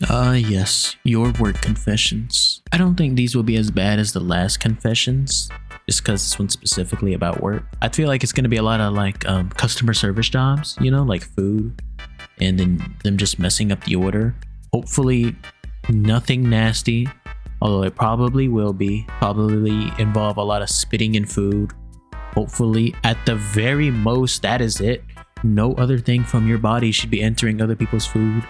Yes, your work confessions. I don't think these will be as bad as the last confessions, just because this one's specifically about work. I feel like it's gonna be a lot of like customer service jobs, you know, like food, and then them just messing up the order. Hopefully, nothing nasty, although it probably will be. Probably involve a lot of spitting in food. Hopefully, at the very most, that is it. No other thing from your body should be entering other people's food,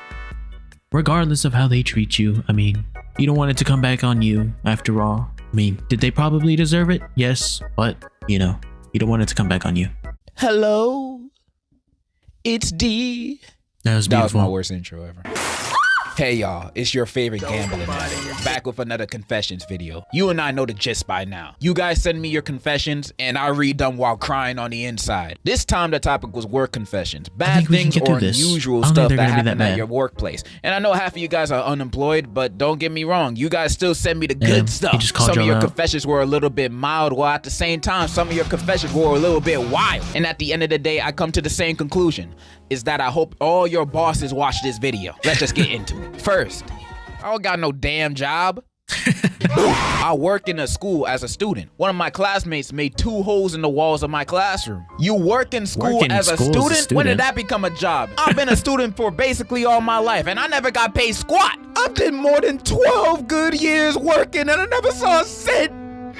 regardless of how they treat you. I mean, you don't want it to come back on you after all. I mean, did they probably deserve it? Yes, but you know, you don't want it to come back on you. Hello, it's D. That was beautiful. That was my worst intro ever. Hey y'all, it's your favorite gambling man, back with another confessions video. You and I know the gist by now. You guys send me your confessions and I read them while crying on the inside. This time the topic was work confessions, bad things or unusual stuff that happen at your workplace. And I know half of you guys are unemployed, but don't get me wrong, you guys still send me the good stuff. Some of your confessions were a little bit mild, while at the same time some of your confessions were a little bit wild. And at the end of the day, I come to the same conclusion, is that I hope all your bosses watch this video. Let's just get into it. First, I don't got no damn job. I work in a school as a student. One of my classmates made 2 holes in the walls of my classroom. You work in school as a student? When did that become a job? I've been a student for basically all my life and I never got paid squat. I've did more than 12 good years working and I never saw a cent.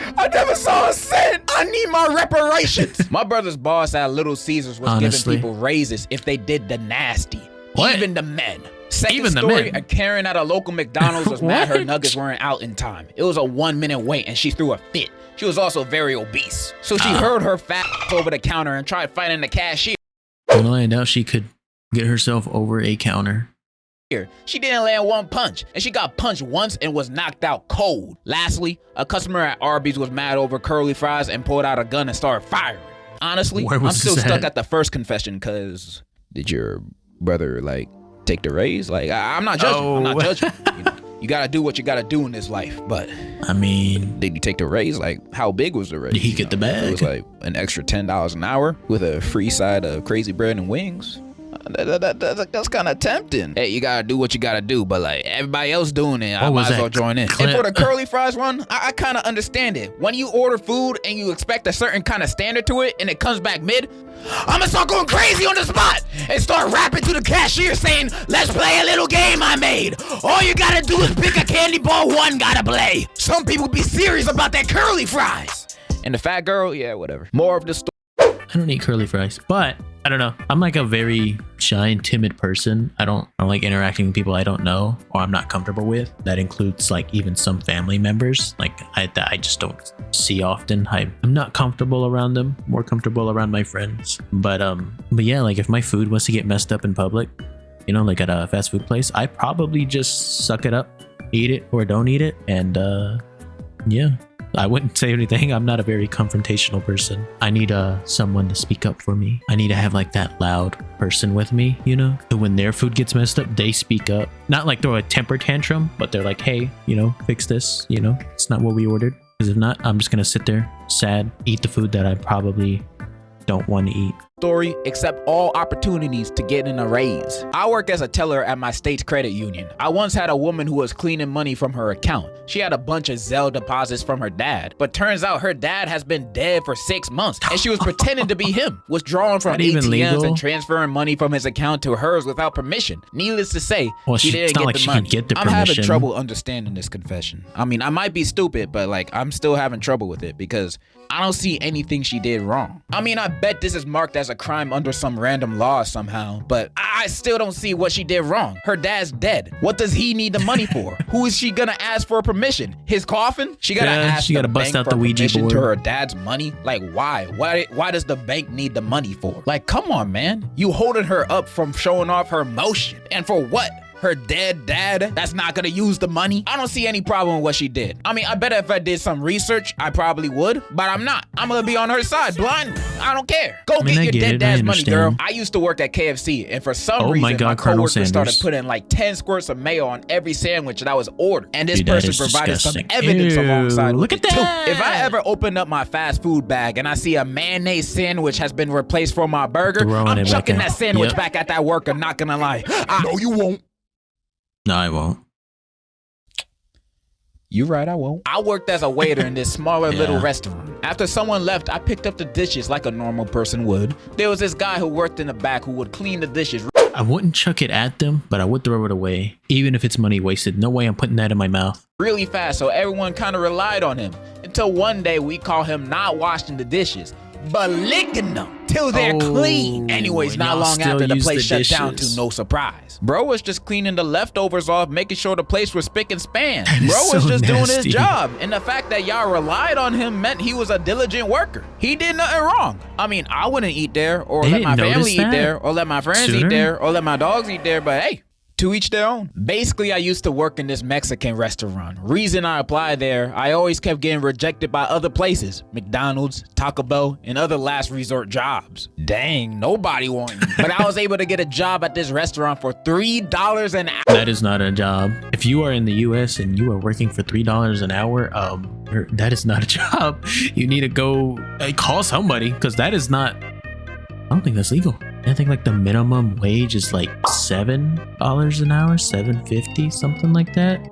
I need my reparations. My brother's boss at Little Caesars was giving people raises if they did the nasty. What? Even the men. Second story, a Karen at a local McDonald's was mad her nuggets weren't out in time. It was a 1-minute wait and she threw a fit. She was also very obese. So she heard her fat over the counter and tried fighting the cashier. Well, I doubt she could get herself over a counter. She didn't land one punch, and she got punched once and was knocked out cold. Lastly, a customer at Arby's was mad over curly fries and pulled out a gun and started firing. Honestly, I'm still stuck at the first confession, cause did your brother like take the raise? Like, I'm not judging. I'm not judging. You know, you gotta do what you gotta do in this life. But I mean, did he take the raise? Like, how big was the raise? Did he get the bag? It was like an extra $10 an hour with a free side of crazy bread and wings. That's kind of tempting. Hey, you gotta do what you gotta do, but like everybody else doing it, I might as well join in. And for the curly fries run, I kind of understand it. When you order food and you expect a certain kind of standard to it and it comes back mid, I'm gonna start going crazy on the spot and start rapping to the cashier saying, let's play a little game I made. All you gotta do is pick a candy bar, one gotta play. Some people be serious about that curly fries. And the fat girl, yeah, whatever. More of the story. I don't eat curly fries, but I don't know. I'm like a very shy and timid person. I don't like interacting with people I don't know or I'm not comfortable with. That includes like even some family members. Like I just don't see often. I'm not comfortable around them. More comfortable around my friends. But yeah, like if my food was to get messed up in public, you know, like at a fast food place, I probably just suck it up, eat it or don't eat it, and yeah. I wouldn't say anything. I'm not a very confrontational person. I need someone to speak up for me. I need to have like that loud person with me, you know? So when their food gets messed up, they speak up. Not like throw a temper tantrum, but they're like, hey, you know, fix this, you know? It's not what we ordered. Because if not, I'm just gonna sit there, sad, eat the food that I probably don't want to eat. Story, accept all opportunities to get in a raise. I work as a teller at my state's credit union. I once had a woman who was cleaning money from her account. She had a bunch of Zelle deposits from her dad, but turns out her dad has been dead for 6 months and she was pretending to be him, withdrawing from ATMs and transferring money from his account to hers without permission. Needless to say, she didn't get the money. I'm having trouble understanding this confession. I mean, I might be stupid, but like I'm still having trouble with it because I don't see anything she did wrong. I mean, I bet this is marked as a crime under some random law somehow, but I still don't see what she did wrong. Her dad's dead. What does he need the money for? Who is she gonna ask for permission? His coffin? She gotta ask the bank for permission to her dad's money? Like, why? Why does the bank need the money for? Like, come on, man. You holding her up from showing off her emotion. And for what? Her dead dad that's not gonna use the money? I don't see any problem with what she did. I mean, I bet if I did some research, I probably would, but I'm not. I'm gonna be on her side blindly. I don't care. Go get your dead dad's money, girl. I used to work at KFC, and for some reason, my coworker started putting like 10 squirts of mayo on every sandwich that I was ordered, and this person provided some evidence alongside. Look at that. If I ever open up my fast food bag and I see a mayonnaise sandwich has been replaced for my burger, I'm chucking that sandwich back at that worker, not gonna lie. No, you won't. No, I won't. You right, I won't. I worked as a waiter in this smaller little restaurant. After someone left, I picked up the dishes like a normal person would. There was this guy who worked in the back who would clean the dishes. I wouldn't chuck it at them, but I would throw it away, even if it's money wasted. No way I'm putting that in my mouth. Really fast, so everyone kind of relied on him. Until one day we call him not washing the dishes, but licking them till they're clean. Anyways, not long after the place shut down to no surprise. Bro was just cleaning the leftovers off, making sure the place was spick and span. Bro was just doing his job. And the fact that y'all relied on him meant he was a diligent worker. He did nothing wrong. I mean, I wouldn't eat there, or let my family eat there, or let my friends eat there, or let my dogs eat there, but hey, to each their own. Basically, I used to work in this Mexican restaurant. Reason I applied there, I always kept getting rejected by other places. McDonald's, Taco Bell, and other last resort jobs. Dang, nobody wanted me. But I was able to get a job at this restaurant for $3 an hour. That is not a job. If you are in the US and you are working for $3 an hour, that is not a job. You need to go call somebody, because that is not, I don't think that's legal. I think like the minimum wage is like $7 an hour, $7.50, something like that.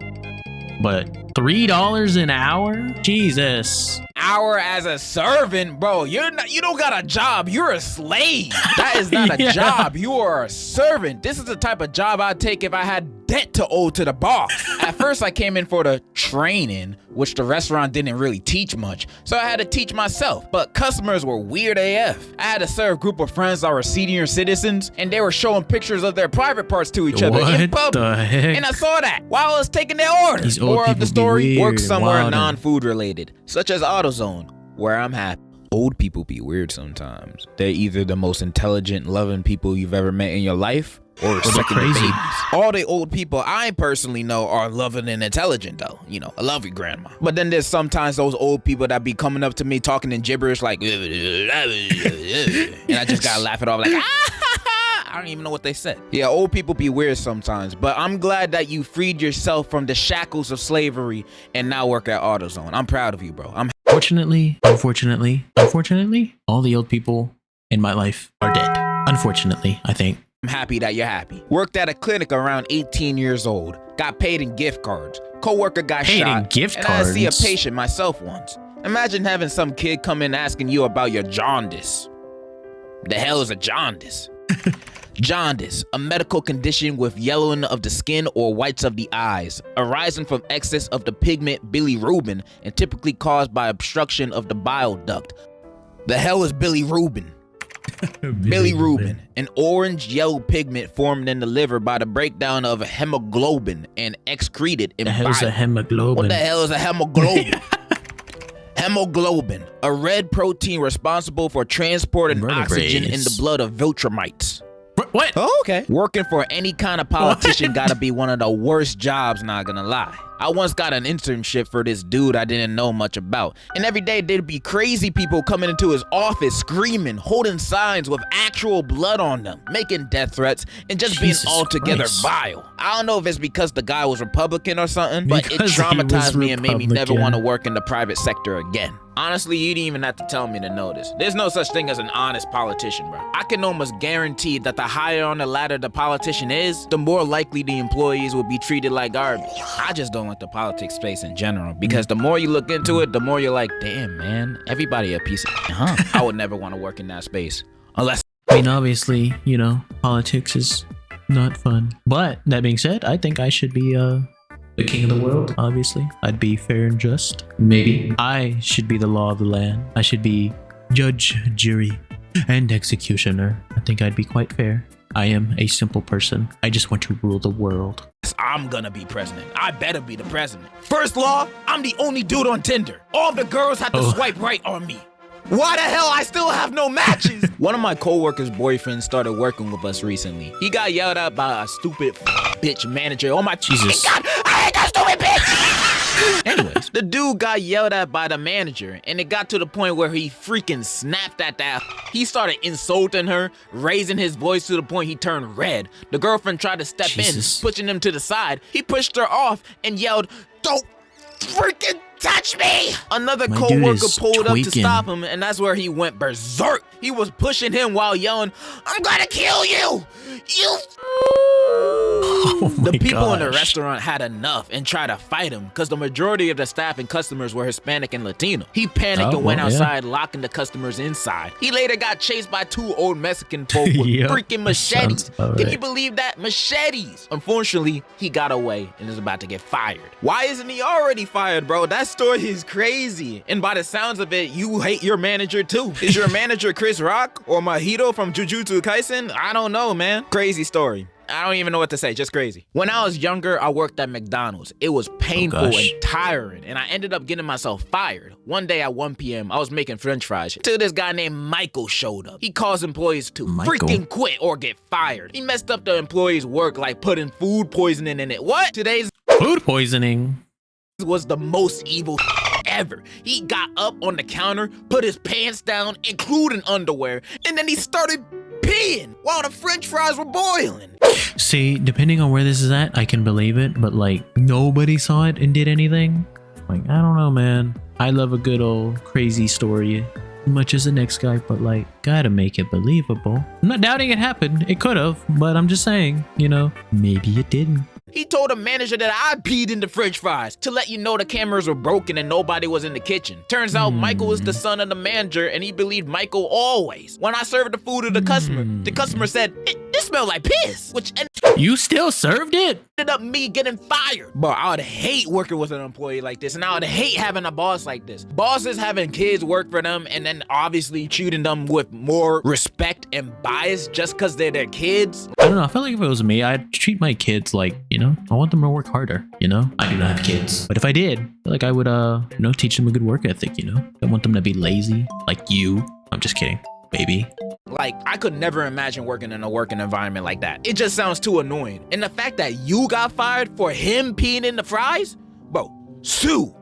But $3 an hour? Jesus. Hour as a servant, bro. You don't got a job. You're a slave. That is not a job. You are a servant. This is the type of job I'd take if I had debt to owe to the boss. At first, I came in for the training, which the restaurant didn't really teach much, so I had to teach myself. But customers were weird AF. I had to serve a group of friends that were senior citizens, and they were showing pictures of their private parts to each other in public. The heck? And I saw that while I was taking their orders. More of the story, work somewhere non-food related, such as AutoZone, where I'm happy. Old people be weird sometimes. They're either the most intelligent, loving people you've ever met in your life, or second babies. All the old people I personally know are loving and intelligent though. You know, I love you, grandma. But then there's sometimes those old people that be coming up to me talking in gibberish like, and I just gotta laugh it off like, I don't even know what they said. Yeah, old people be weird sometimes, but I'm glad that you freed yourself from the shackles of slavery and now work at AutoZone. I'm proud of you, bro. Unfortunately, all the old people in my life are dead. Unfortunately, I think. I'm happy that you're happy. Worked at a clinic around 18 years old. Got paid in gift cards. Coworker got shot. Paid in gift cards? And I had to see a patient myself once. Imagine having some kid come in asking you about your jaundice. The hell is a jaundice? Jaundice, a medical condition with yellowing of the skin or whites of the eyes, arising from excess of the pigment bilirubin and typically caused by obstruction of the bile duct. The hell is bilirubin? Bilirubin, an orange-yellow pigment formed in the liver by the breakdown of hemoglobin and excreted in bile. What the hell is a hemoglobin? What the hell is a hemoglobin? Hemoglobin, a red protein responsible for transporting oxygen in the blood of Viltrumites. What? Oh, okay. Working for any kind of politician gotta be one of the worst jobs, not gonna lie. I once got an internship for this dude I didn't know much about. And every day there'd be crazy people coming into his office screaming, holding signs with actual blood on them, making death threats, and just being altogether vile. I don't know if it's because the guy was Republican or something, but it traumatized me and made me never want to work in the private sector again. Honestly, you didn't even have to tell me to know this. There's no such thing as an honest politician, bro. I can almost guarantee that the higher on the ladder the politician is, the more likely the employees will be treated like garbage. I just don't like the politics space in general, because the more you look into it, the more you're like, damn, man, everybody a piece of huh? I would never want to work in that space. Unless... I mean, obviously, you know, politics is not fun. But that being said, I think I should be, the king of the world, obviously. I'd be fair and just. Maybe. I should be the law of the land. I should be judge, jury, and executioner. I think I'd be quite fair. I am a simple person. I just want to rule the world. I'm gonna be president. I better be the president. First law, I'm the only dude on Tinder. All the girls have to swipe right on me. Why the hell I still have no matches? One of my coworkers' boyfriends started working with us recently. He got yelled at by a stupid bitch manager. Oh my Jesus. God, I hate that stupid bitch! Anyways, the dude got yelled at by the manager, and it got to the point where he freaking snapped at that. He started insulting her, raising his voice to the point he turned red. The girlfriend tried to step in, pushing him to the side. He pushed her off and yelled, "Don't freaking touch me! Another My dude co-worker is pulled up to tweaking. stop him, and that's where he went berserk. He was pushing him while yelling, I'm gonna kill you! You... Oh my The people in the gosh. restaurant had enough and tried to fight him because the majority of the staff and customers were Hispanic and Latino. He panicked Oh, and went well, yeah. outside, locking the customers inside. He later got chased by 2 old Mexican folk with Yep, freaking that sounds machetes. about Can right. you believe that? Machetes. Unfortunately, he got away and is about to get fired. Why isn't he already fired, bro? That story is crazy. And by the sounds of it, you hate your manager too. Is your manager Chris Rock or Mahito from Jujutsu Kaisen? I don't know, man. Crazy story. I don't even know what to say, just crazy. When I was younger, I worked at McDonald's. It was painful gosh. and tiring, and I ended up getting myself fired. One day at 1 p.m., I was making french fries till this guy named Michael showed up. He caused employees to Michael? freaking quit or get fired. He messed up the employees' work like putting food poisoning in it. What? Today's Food poisoning. was the most evil ever. He got up on the counter, put his pants down, including underwear, and then he started peeing while the french fries were boiling. See, depending on where this is at, I can believe it, but like nobody saw it and did anything. Like, I don't know, man. I love a good old crazy story as much as the next guy, but like, gotta make it believable. I'm not doubting it happened. It could have, but I'm just saying, you know, maybe it didn't. He told the manager that I peed in the french fries to let you know the cameras were broken and nobody was in the kitchen. Turns out Michael was the son of the manager and he believed Michael always. When I served the food to the customer said, it smelled like piss, which You still served it? ended up me getting fired. Bro, I would hate working with an employee like this, and I would hate having a boss like this. Bosses having kids work for them and then obviously treating them with more respect and bias just because they're their kids. I don't know. I feel like if it was me, I'd treat my kids like, you know, I want them to work harder, you know? I do not have kids. But if I did, I feel like I would, you know, teach them a good work ethic, you know? I don't want them to be lazy like you. I'm just kidding, baby. Like, I could never imagine working in a working environment like that. It just sounds too annoying. And the fact that you got fired for him peeing in the fries? Bro, sue.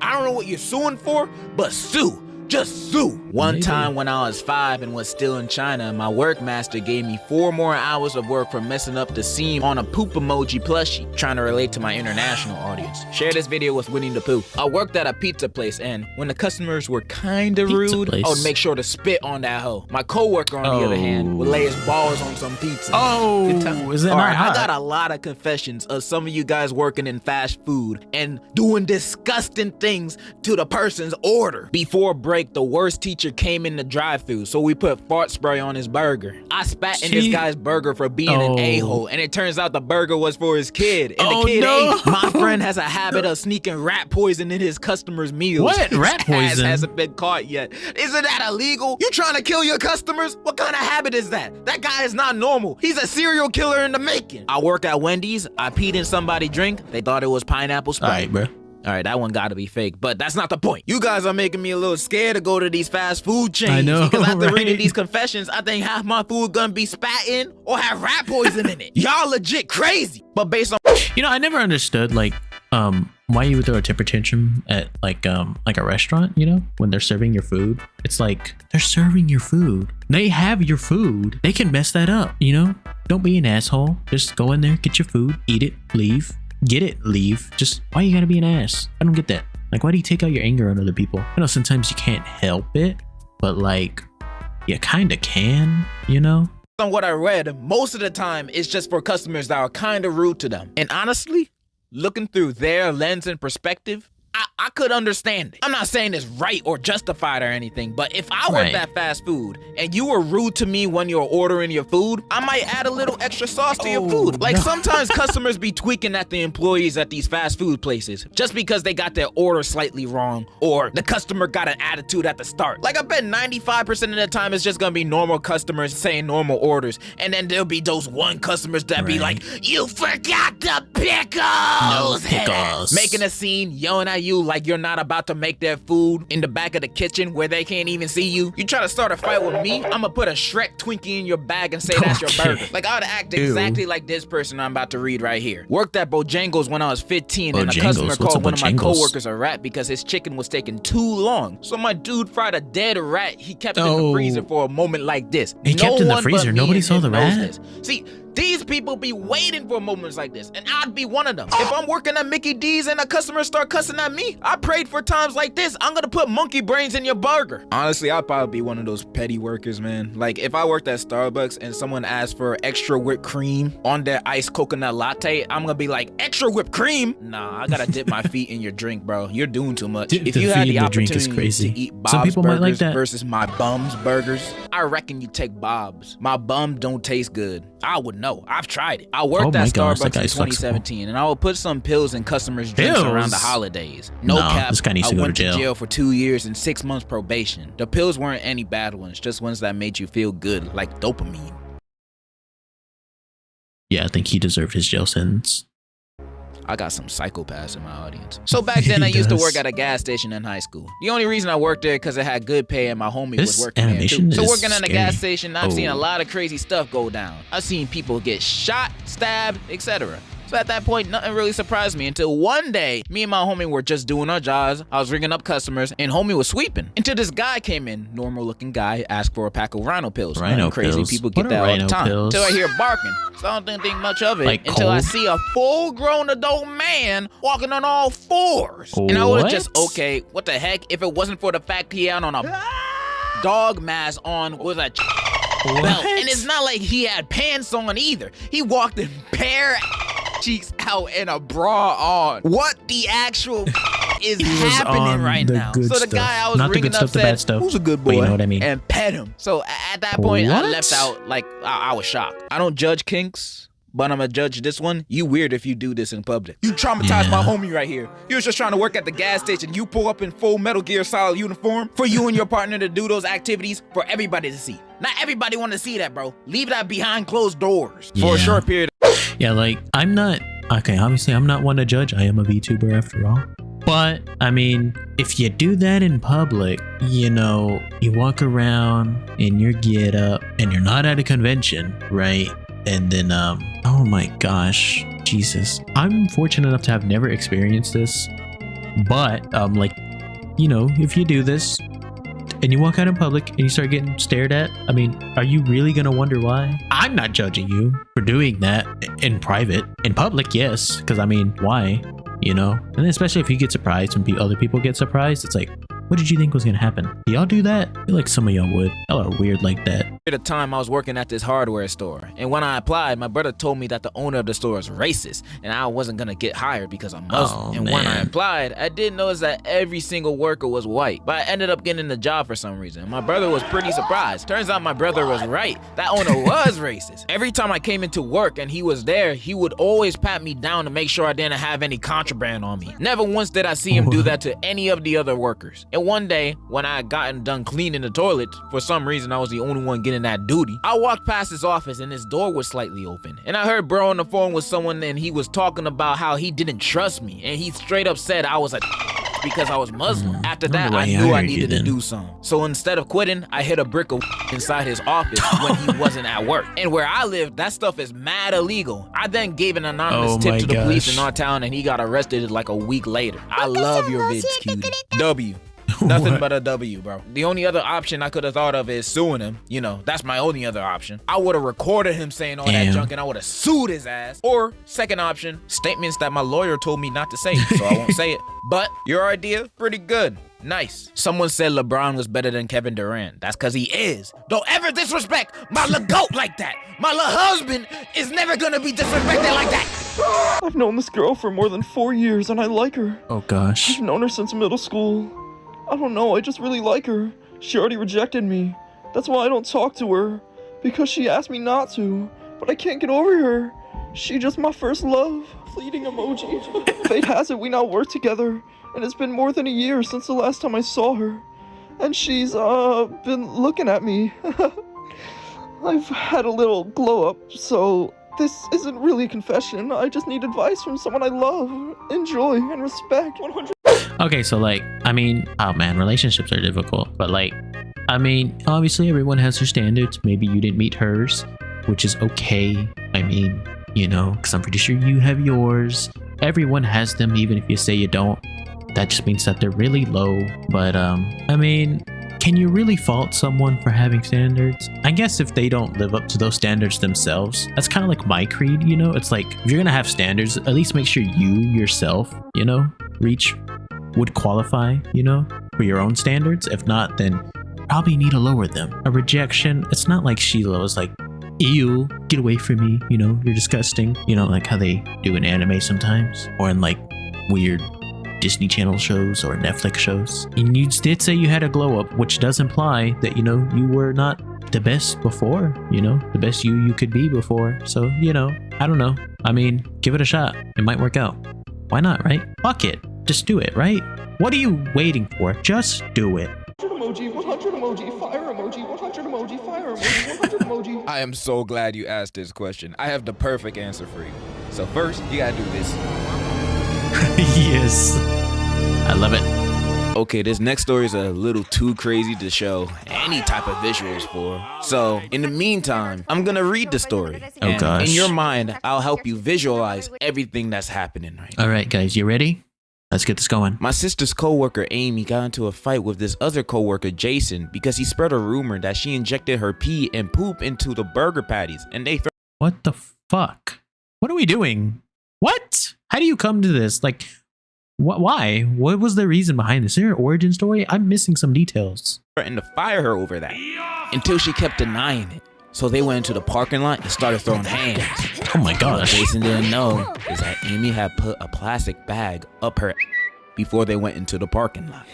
I don't know what you're suing for, but sue. Just sue. One Maybe. time when I was 5 and was still in China, my work master gave me 4 more hours of work for messing up the seam on a poop emoji plushie, trying to relate to my international audience. Share this video with Winnie the Pooh. I worked at a pizza place, and when the customers were kinda Pizza rude, place? I would make sure to spit on that hoe. My coworker, on the other hand, would lay his balls on some pizza. Oh, Good time. is that All not right, hot? I got a lot of confessions of some of you guys working in fast food and doing disgusting things to the person's order. Before break, the worst teacher came in the drive-thru, so we put fart spray on his burger. I spat in this Gee. guy's burger for being Oh. an a-hole, and it turns out the burger was for his kid, and Oh, the kid no. ate. My friend has a habit of sneaking rat poison in his customers' meals. What? His Rat ass poison? hasn't been caught yet. Isn't that illegal? You trying to kill your customers? What kind of habit is that? That guy is not normal. He's a serial killer in the making. I work at Wendy's. I peed in somebody's drink. They thought it was pineapple All Sprite. right, bro. All right, that one gotta be fake, but that's not the point. You guys are making me a little scared to go to these fast food chains. I know, Because after right? reading these confessions, I think half my food gonna be spat in or have rat poison in it. Y'all legit crazy. But based on You know, I never understood like why you would throw a temper tantrum at like a restaurant, you know, when they're serving your food. It's like they're serving your food. They have your food. They can mess that up, you know? Don't be an asshole. Just go in there, get your food, eat it, leave. Get it, leave. Just why you gotta be an ass? I don't get that. Like, why do you take out your anger on other people? I know sometimes you can't help it, but like you kinda can, you know? on what I read, most of the time it's just for customers that are kind of rude to them. And honestly, looking through their lens and perspective, I could understand it. I'm not saying it's right or justified or anything, but if I worked Right. at fast food and you were rude to me when you're ordering your food, I might add a little extra sauce to your food. Like sometimes customers be tweaking at the employees at these fast food places just because they got their order slightly wrong or the customer got an attitude at the start. Like I bet 95% of the time it's just gonna be normal customers saying normal orders, and then there'll be those one customers that be Right. like, "You forgot the pickles!" No pickles. Making a scene, yelling at you like you're not about to make their food in the back of the kitchen where they can't even see you. You try to start a fight with me, I'ma put a Shrek Twinkie in your bag and say that's your Okay. burger. Like I would act Ew. exactly like this person I'm about to read right here. Worked at Bojangles when I was 15 and a Bojangles? customer What's called a one of my Bojangles? coworkers a rat because his chicken was taking too long. So my dude fried a dead rat he kept in the Oh. freezer for a moment like this. He kept in the one but freezer. me Nobody and saw him the knows rat? this. See, These people be waiting for moments like this, and I'd be one of them. If I'm working at Mickey D's and a customer start cussing at me, I prayed for times like this. I'm gonna put monkey brains in your burger. Honestly, I'd probably be one of those petty workers, man. Like, if I worked at Starbucks and someone asked for extra whipped cream on their iced coconut latte, I'm gonna be like, extra whipped cream? Nah, I gotta dip my feet in your drink, bro. You're doing too much. If you had the opportunity to eat Bob's burgers versus my bum's burgers, I reckon you take Bob's. My bum don't taste good. I would know. I've tried it. I worked at Starbucks in 2017, and I would put some pills in customers' drinks around the holidays. No cap. This guy needs to go to jail for 2 years and 6 months probation. The pills weren't any bad ones, just ones that made you feel good, like dopamine. Yeah, I think he deserved his jail sentence. I got some psychopaths in my audience. So back then, I used to work at a gas station in high school. The only reason I worked there because it had good pay and my homie was working there too. So working at a gas station, I've seen a lot of crazy stuff go down. I've seen people get shot, stabbed, etc. So at that point, nothing really surprised me until one day, me and my homie were just doing our jobs. I was ringing up customers and homie was sweeping. Until this guy came in, normal looking guy, asked for a pack of rhino pills. Crazy people get that all the time. Until I hear barking. So I don't think much of it until I see a full-grown adult man walking on all fours. And I was just, okay, what the heck? If it wasn't for the fact he had on a dog mask on with a belt. And it's not like he had pants on either. He walked in bare cheeks out and a bra on. What the actual is happening right now? So the guy I was ringing up said, who's a good boy? You know what I mean? And pet him. So at that point, I left out, like, I was shocked. I don't judge kinks, but I'm gonna judge this one. You weird if you do this in public. You traumatized my homie right here. He was just trying to work at the gas station. You pull up in full Metal Gear Solid uniform for you and your partner to do those activities for everybody to see. Not everybody want to see that, bro. Leave that behind closed doors for a short period. Yeah, like, I'm not, okay, obviously I'm not one to judge. I am a VTuber after all. But, I mean, if you do that in public, you know, you walk around in your get up and you're not at a convention, right? And then, oh my gosh, Jesus. I'm fortunate enough to have never experienced this. But, like, you know, if you do this and you walk out in public and you start getting stared at, I mean, are you really gonna wonder why? I'm not judging you for doing that in private. In public, yes, because I mean, why? You know? And especially if you get surprised when other people get surprised, it's like, what did you think was gonna happen? Do y'all do that? I feel like some of y'all would. Y'all are weird like that. At the time, I was working at this hardware store, and when I applied, my brother told me that the owner of the store is racist, and I wasn't gonna get hired because I'm Muslim. When I applied, I didn't notice that every single worker was white, but I ended up getting the job for some reason. My brother was pretty surprised. Turns out my brother was right. That owner was racist. Every time I came into work and he was there, he would always pat me down to make sure I didn't have any contraband on me. Never once did I see him do that to any of the other workers. And one day, when I had gotten done cleaning the toilet, for some reason I was the only one getting that duty, I walked past his office and his door was slightly open. And I heard bro on the phone with someone and he was talking about how he didn't trust me. And he straight up said I was a because I was Muslim. After that, I knew I needed to do something. So instead of quitting, I hit a brick of inside his office when he wasn't at work. And where I live, that stuff is mad illegal. I then gave an anonymous tip to the police in our town and he got arrested like a week later. I love your vids, cutie. W. Nothing but a W, bro. The only other option I could have thought of is suing him. You know, that's my only other option. I would have recorded him saying all that junk and I would have sued his ass. Or, second option, statements that my lawyer told me not to say, so I won't say it. But your idea, pretty good. Nice. Someone said LeBron was better than Kevin Durant. That's because he is. Don't ever disrespect my little goat like that. My little husband is never gonna be disrespected like that. I've known this girl for more than 4 years and I like her. Oh gosh. I've known her since middle school. I don't know, I just really like her. She already rejected me. That's why I don't talk to her. Because she asked me not to. But I can't get over her. She just my first love. Fleeting emoji. Fate has it we now work together. And it's been more than a year since the last time I saw her. And she's, been looking at me. I've had a little glow up, so this isn't really a confession. I just need advice from someone I love, enjoy, and respect. 100. Okay, so like, I mean, oh man, relationships are difficult, but like, I mean, obviously everyone has their standards. Maybe you didn't meet hers, which is okay. I mean, you know, because I'm pretty sure you have yours. Everyone has them, even if you say you don't. That just means that they're really low. But I mean, can you really fault someone for having standards? I guess if they don't live up to those standards themselves, that's kind of like my creed, you know? It's like, if you're gonna have standards, at least make sure you yourself, you know, would qualify, you know, for your own standards. If not, then probably need to lower them. A rejection, it's not like Sheila was like, ew, get away from me, you know, you're disgusting. You know, like how they do in anime sometimes, or in like weird Disney Channel shows or Netflix shows. And you did say you had a glow up, which does imply that, you know, you were not the best before, you know, the best you could be before. So, you know, I don't know. I mean, give it a shot. It might work out. Why not, right? Fuck it. Just do it, right? What are you waiting for? Just do it. 100 emoji, 100 emoji, fire emoji, 100 emoji, fire emoji, 100 emoji. I am so glad you asked this question. I have the perfect answer for you. So first, you gotta do this. Yes. I love it. Okay, this next story is a little too crazy to show any type of visuals for. So, in the meantime, I'm gonna read the story. Oh, And gosh. in your mind, I'll help you visualize everything that's happening right now. All right, guys, you ready? Let's get this going. My sister's coworker Amy got into a fight with this other coworker Jason because he spread a rumor that she injected her pee and poop into the burger patties, and they What the fuck? What are we doing? What? How do you come to this? Like, why? What was the reason behind this? Is there an origin story? I'm missing some details. threatened to fire her over that until she kept denying it. So they went into the parking lot and started throwing hands. Oh my What gosh. Jason didn't know is that Amy had put a plastic bag up her before they went into the parking lot.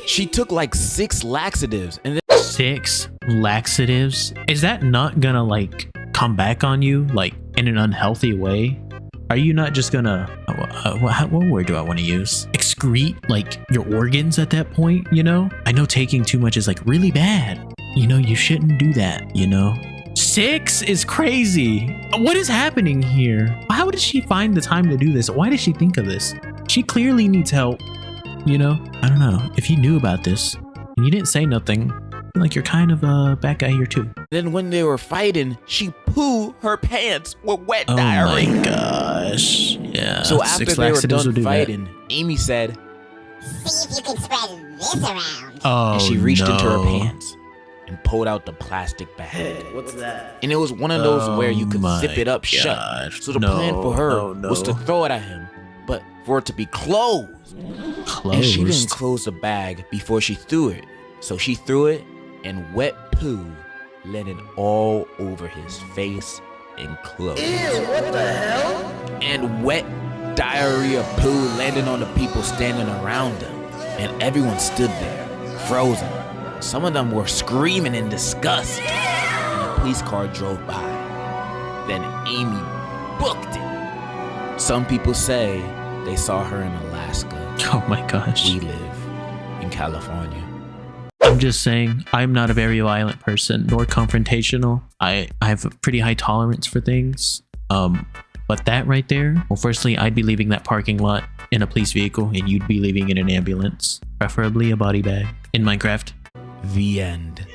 She took like 6 laxatives and then 6 laxatives? Is that not gonna like come back on you like in an unhealthy way? Are you not just gonna, what word do I want to use? Excrete like your organs at that point, you know? I know taking too much is like really bad. You know, you shouldn't do that, you know? 6 is crazy. What is happening here? How did she find the time to do this? Why did she think of this? She clearly needs help, you know? I don't know. If you knew about this and you didn't say nothing, I feel like you're kind of a bad guy here too. Then when they were fighting, she pooed her pants with wet Oh diarrhea. my gosh. Yeah. So after 6 they were laxatives will done do that. fighting, Amy said, See if you can spread this around. Oh, and she reached into her no. pants and pulled out the plastic bag. What's that? And it was one of those where you could Oh zip it up my shut. gosh. So the No, plan for her no, no. was to throw it at him, but for it to be closed. And she didn't Closed. close the bag before she threw it. So she threw it, and wet poo landed all over his face and clothes. Ew, what the hell? And wet diarrhea poo landed on the people standing around him. And everyone stood there, frozen. Some of them were screaming in disgust. And a police car drove by. Then Amy booked it. Some people say they saw her in Alaska. Oh my gosh. We live in California. I'm just saying, I'm not a very violent person, nor confrontational. I have a pretty high tolerance for things. But that right there, well, firstly, I'd be leaving that parking lot in a police vehicle, and you'd be leaving in an ambulance, preferably a body bag. In Minecraft, The end.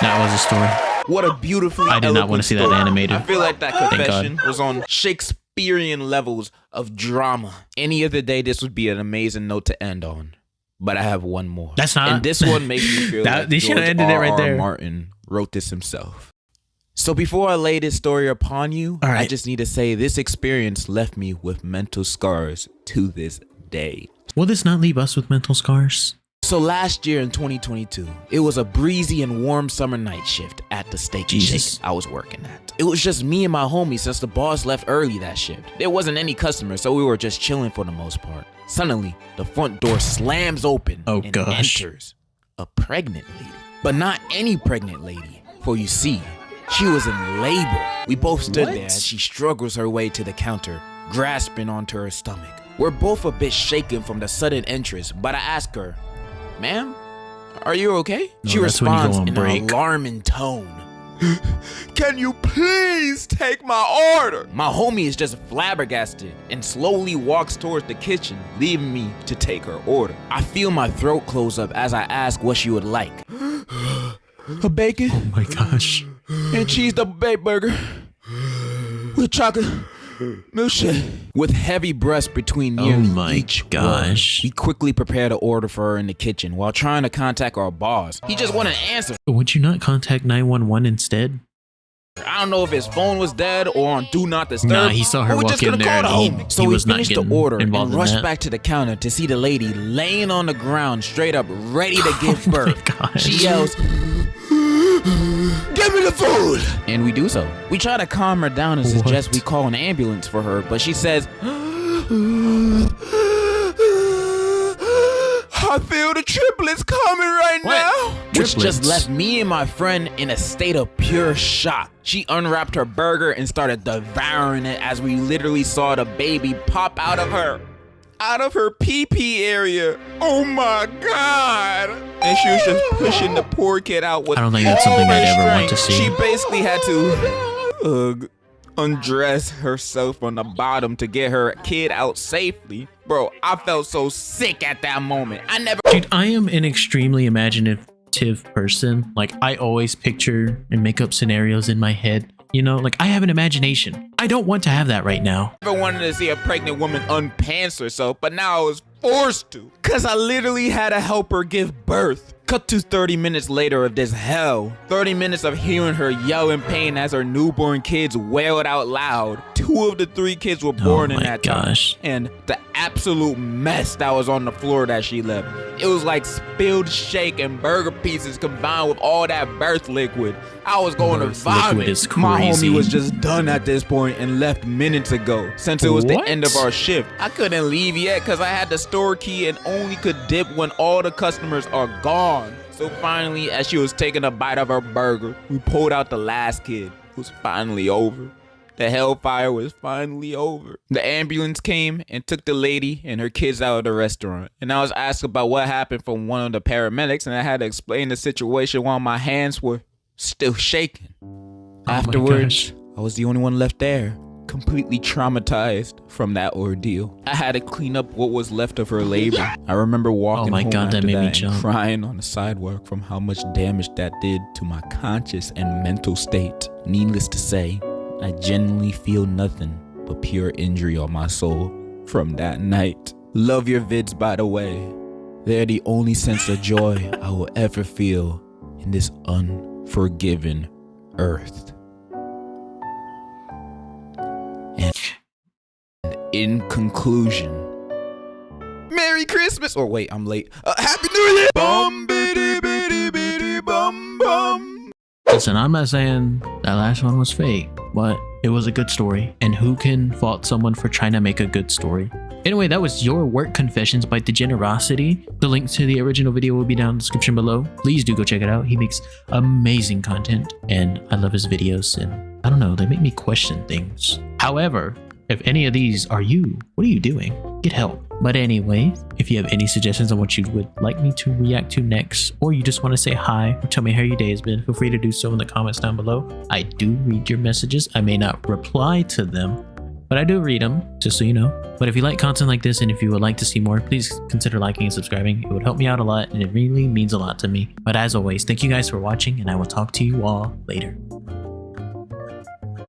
that was a story. What a beautifully I did not want to see that story. animated. I feel like that Thank confession God. was on Shakespearean levels of drama. Any other day, this would be an amazing note to end on. But I have one more. That's not- And this one makes me feel That- like they should've George ended it right R.R. there. Martin wrote this himself. So before I lay this story upon you, All right. I just need to say this experience left me with mental scars to this day. Will this not leave us with mental scars? So last year in 2022, it was a breezy and warm summer night shift at the Steak and Jesus. Shake I was working at. It was just me and my homie since the boss left early that shift. There wasn't any customers, so we were just chilling for the most part. Suddenly, the front door slams open Oh, and gosh. enters a pregnant lady. But not any pregnant lady, for you see, she was in labor. We both stood What? there as she struggles her way to the counter, grasping onto her stomach. We're both a bit shaken from the sudden entrance, but I ask her, "Ma'am, are you okay?" No, She that's when you go responds on in break. an alarming tone. "Can you please take my order?" My homie is just flabbergasted and slowly walks towards the kitchen, leaving me to take her order. I feel my throat close up as I ask what she would like. A bacon Oh my gosh. and cheese double baked burger with chocolate Milkshake. With heavy breaths between nearly my each gosh. word, we quickly prepared an order for her in the kitchen while trying to contact our boss. He just wouldn't answer. Would you not contact 911 instead? I don't know if his phone was dead or on Do Not Disturb. Nah, he saw her but we're walk just in gonna there call and the homie. he So we was not finished the getting order and involved in rushed that. back to the counter to see the lady laying on the ground straight up ready to give birth. gosh. She yells, "Give me the food!" And we do so. We try to calm her down and suggest we call an ambulance for her, but she says, I feel the triplets coming right now. Which just left me and my friend in a state of pure shock. She unwrapped her burger and started devouring it as we literally saw the baby pop out of her pee-pee area. Oh my God. And she was just pushing the poor kid out with I don't think that's something I'd ever want to see. She basically had to undress herself on the bottom to get her kid out safely. Bro, I felt so sick at that moment. Dude, I am an extremely imaginative person. Like, I always picture and make up scenarios in my head. You know, like, I have an imagination. I don't want to have that right now. I never wanted to see a pregnant woman unpants herself, but now I was forced to. Cause I literally had to help her give birth. Cut to 30 minutes later of this hell. 30 minutes of hearing her yell in pain as her newborn kids wailed out loud. 2 of the 3 kids were born in that time. And the absolute mess that was on the floor that she left. It was like spilled shake and burger pieces combined with all that birth liquid. I was going to vomit. My homie was just done at this point and left minutes ago. Since it was the end of our shift, I couldn't leave yet because I had the store key and only could dip when all the customers are gone. So finally, as she was taking a bite of her burger, we pulled out the last kid. It was finally over. The hellfire was finally over. The ambulance came and took the lady and her kids out of the restaurant. And I was asked about what happened from one of the paramedics, and I had to explain the situation while my hands were still shaking. Afterwards, I was the only one left there, completely traumatized from that ordeal. I had to clean up what was left of her labor. I remember walking home after that and crying on the sidewalk from how much damage that did to my conscious and mental state. Needless to say, I genuinely feel nothing but pure injury on my soul from that night. Love your vids, by the way. They're the only sense of joy I will ever feel in this unforgiven earth. And in conclusion, Merry Christmas! Or wait, I'm late. Happy New Year! Bum bitty bitty bitty bum bum. Listen, I'm not saying that last one was fake, but it was a good story. And who can fault someone for trying to make a good story? Anyway, that was Your Work Confessions by Degenerocity. The link to the original video will be down in the description below. Please do go check it out. He makes amazing content and I love his videos, and I don't know, they make me question things. However, if any of these are you, what are you doing? Get help. But anyway, if you have any suggestions on what you would like me to react to next, or you just want to say hi or tell me how your day has been, feel free to do so in the comments down below. I do read your messages. I may not reply to them, but I do read them, just so you know. But if you like content like this and if you would like to see more, please consider liking and subscribing. It would help me out a lot and it really means a lot to me. But as always, thank you guys for watching, and I will talk to you all later.